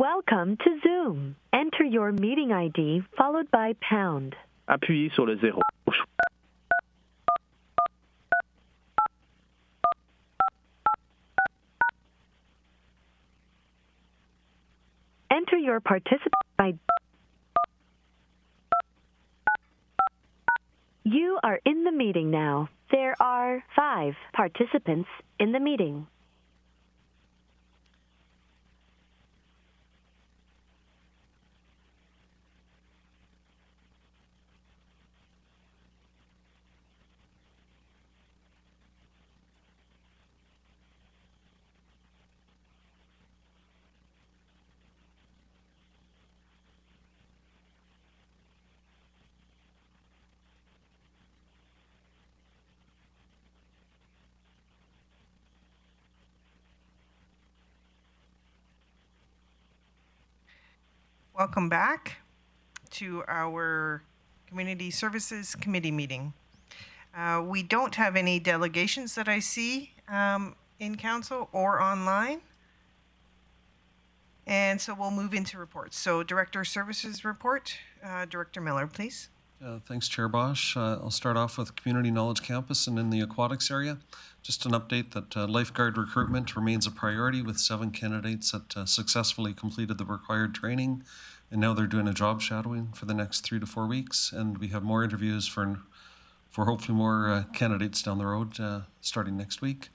Welcome to Zoom. Enter your meeting ID followed by pound. Appuyez sur le 0. Enter your participant ID. You are in the meeting now. There are 5 participants in the meeting. Welcome back to our Community Services Committee meeting. We don't have any delegations that I see in council or online. And so we'll move into reports. So Director Services report, Director Miller, please. Thanks, Chair Bosch. I'll start off with Community Knowledge Campus and in the aquatics area. Just an update that lifeguard recruitment remains a priority with 7 candidates that successfully completed the required training. And now they're doing a job shadowing for the next 3 to 4 weeks. And we have more interviews for hopefully more candidates down the road starting next week.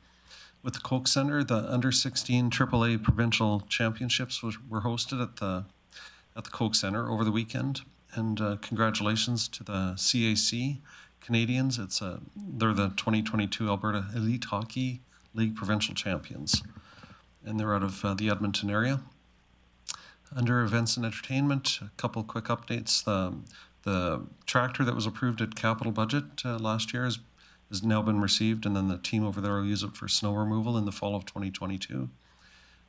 With the Koch Center, the under 16 AAA provincial championships were hosted at the Koch Center over the weekend. And congratulations to the CAC Canadians. They're the 2022 Alberta Elite Hockey League provincial champions. And they're out of the Edmonton area. Under events and entertainment, a couple quick updates. The tractor that was approved at capital budget last year has now been received, and then the team over there will use it for snow removal in the fall of 2022.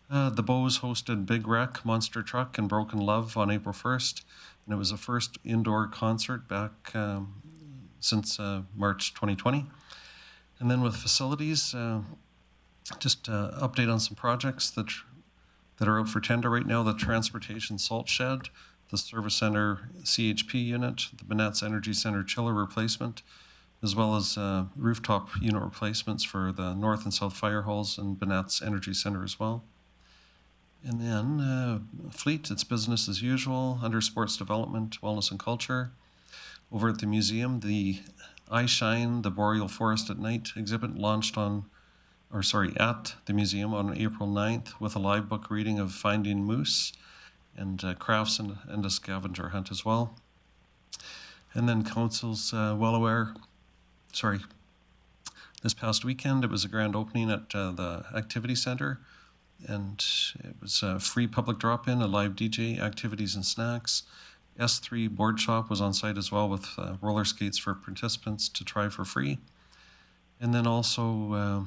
The Bows hosted Big Wreck, Monster Truck, and Broken Love on April 1st, and it was the first indoor concert back since March 2020. And then with facilities, just update on some projects that are out for tender right now: the Transportation Salt Shed, the Service Center CHP unit, the Banats Energy Center chiller replacement, as well as rooftop unit replacements for the North and South Fire Halls and Banats Energy Center as well. And then Fleet, it's business as usual. Under Sports Development, Wellness and Culture, over at the museum, the I Shine, the Boreal Forest at Night exhibit launched at the museum on April 9th with a live book reading of Finding Moose and crafts and a scavenger hunt as well. And then Council's well aware, this past weekend it was a grand opening at the Activity Centre, and it was a free public drop-in, a live DJ, activities and snacks. S3 Board Shop was on site as well with roller skates for participants to try for free. And then also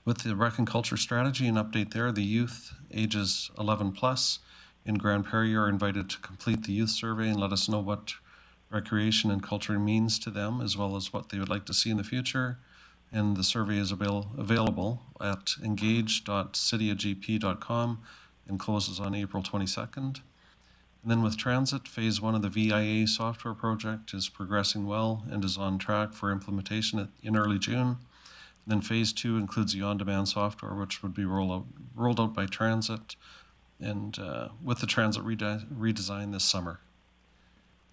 with the Rec and Culture Strategy, an update there, the youth ages 11 plus in Grande Prairie are invited to complete the youth survey and let us know what recreation and culture means to them, as well as what they would like to see in the future. And the survey is available at engage.cityofgp.com and closes on April 22nd. And then with transit, phase 1 of the VIA software project is progressing well and is on track for implementation in early June. And then phase 2 includes the on-demand software, which would be rolled out by transit and with the transit redesign this summer.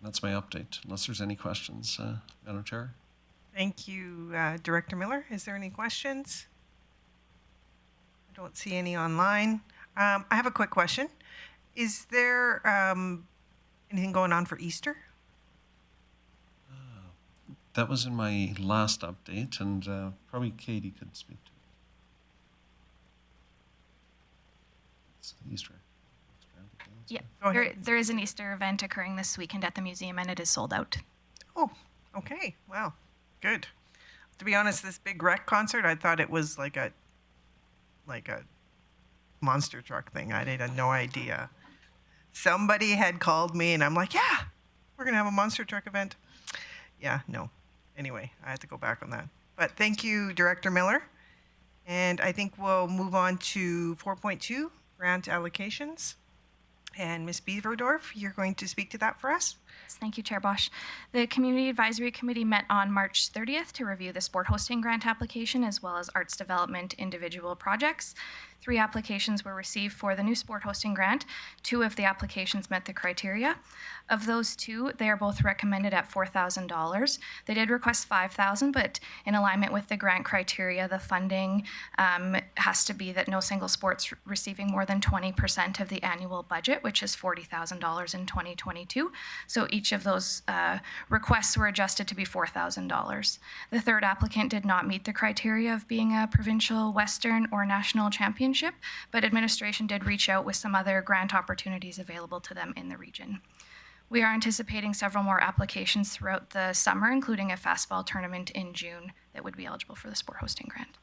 And that's my update, unless there's any questions, Madam Chair. Thank you, Director Miller. Is there any questions? I don't see any online. I have a quick question. Is there anything going on for Easter? That was in my last update, and probably Katie could speak to it. It's Easter. Yeah, there is an Easter event occurring this weekend at the museum, and it is sold out. Oh, okay. Wow, good. To be honest, this Big Wreck concert, I thought it was like a monster truck thing. I had no idea. Somebody had called me, and I'm like, yeah, we're gonna have a monster truck event. Yeah, no. Anyway, I had to go back on that. But thank you, Director Miller. And I think we'll move on to 4.2, grant allocations. And Ms. Beaverdorf, you're going to speak to that for us. Thank you, Chair Bosch. The Community Advisory Committee met on March 30th to review the sport hosting grant application as well as arts development individual projects. 3 applications were received for the new sport hosting grant. 2 of the applications met the criteria. Of those 2, they are both recommended at $4,000. They did request $5,000, but in alignment with the grant criteria, the funding has to be that no single sport's receiving more than 20% of the annual budget, which is $40,000 in 2022. So each of those requests were adjusted to be $4,000. The 3rd applicant did not meet the criteria of being a provincial, Western, or national championship, but administration did reach out with some other grant opportunities available to them in the region. We are anticipating several more applications throughout the summer, including a fastball tournament in June that would be eligible for the sport hosting grant.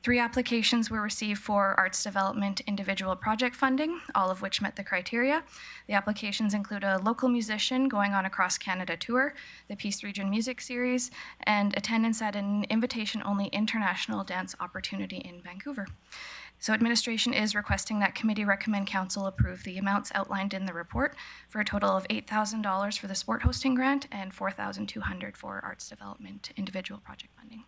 3 applications were received for arts development individual project funding, all of which met the criteria. The applications include a local musician going on a cross-Canada tour, the Peace Region Music Series, and attendance at an invitation-only international dance opportunity in Vancouver. So administration is requesting that committee recommend council approve the amounts outlined in the report for a total of $8,000 for the sport hosting grant and $4,200 for arts development individual project funding.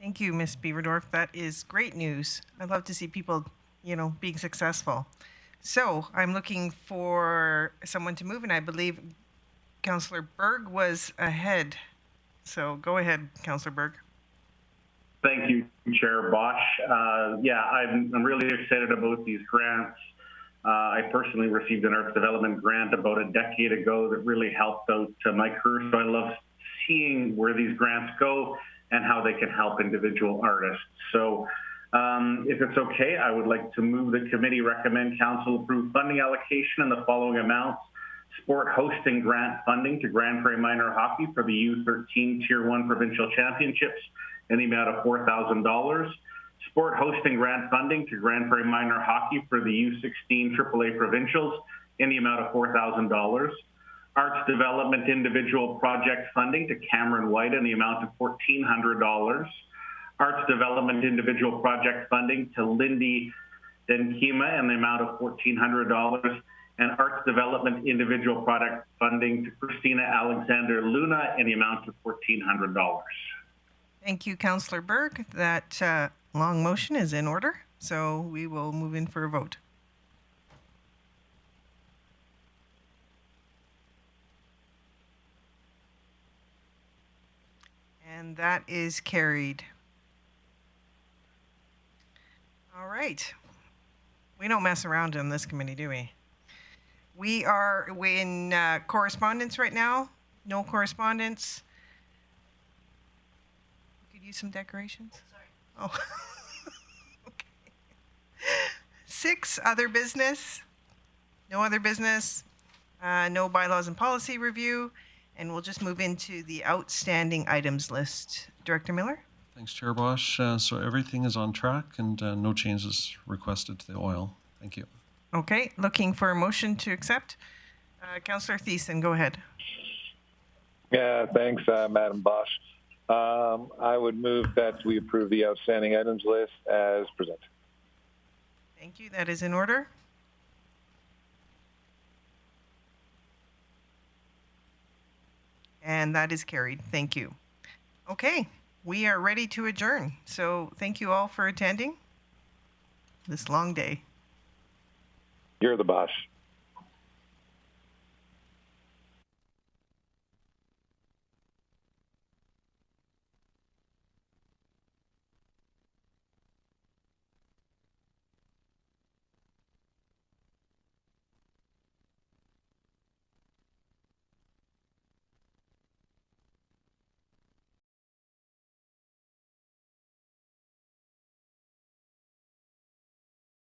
Thank you, Ms. Beaverdorf. That is great news. I love to see people, being successful. So I'm looking for someone to move, and I believe Councillor Berg was ahead. So go ahead, Councillor Berg. Thank you, Chair Bosch. I'm really excited about these grants. I personally received an arts development grant about a decade ago that really helped out my career. So I love seeing where these grants go and how they can help individual artists. So if it's okay, I would like to move the committee recommend council approve funding allocation in the following amounts. Sport hosting grant funding to Grande Prairie Minor Hockey for the U13 Tier 1 Provincial Championships in the amount of $4,000. Sport hosting grant funding to Grande Prairie Minor Hockey for the U16 AAA Provincials in the amount of $4,000. Arts development individual project funding to Cameron White in the amount of $1,400. Arts development individual project funding to Lindy Denkima in the amount of $1,400. And arts development individual project funding to Christina Alexander Luna in the amount of $1,400. Thank you, Councillor Berg. That long motion is in order, so we will move in for a vote. And that is carried. All right. We don't mess around in this committee, do we? We are in correspondence right now. No correspondence. We could use some decorations. Oh, sorry. Oh. Okay. 6, other business. No other business. No bylaws and policy review. And we'll just move into the outstanding items list. Director Miller? Thanks, Chair Bosch. So everything is on track and no changes requested to the oil. Thank you. Okay, looking for a motion to accept. Councillor Thiessen, go ahead. Yeah, thanks, Madam Bosch. I would move that we approve the outstanding items list as presented. Thank you. That is in order. And that is carried. Thank you. Okay, we are ready to adjourn. So thank you all for attending this long day. You're the boss.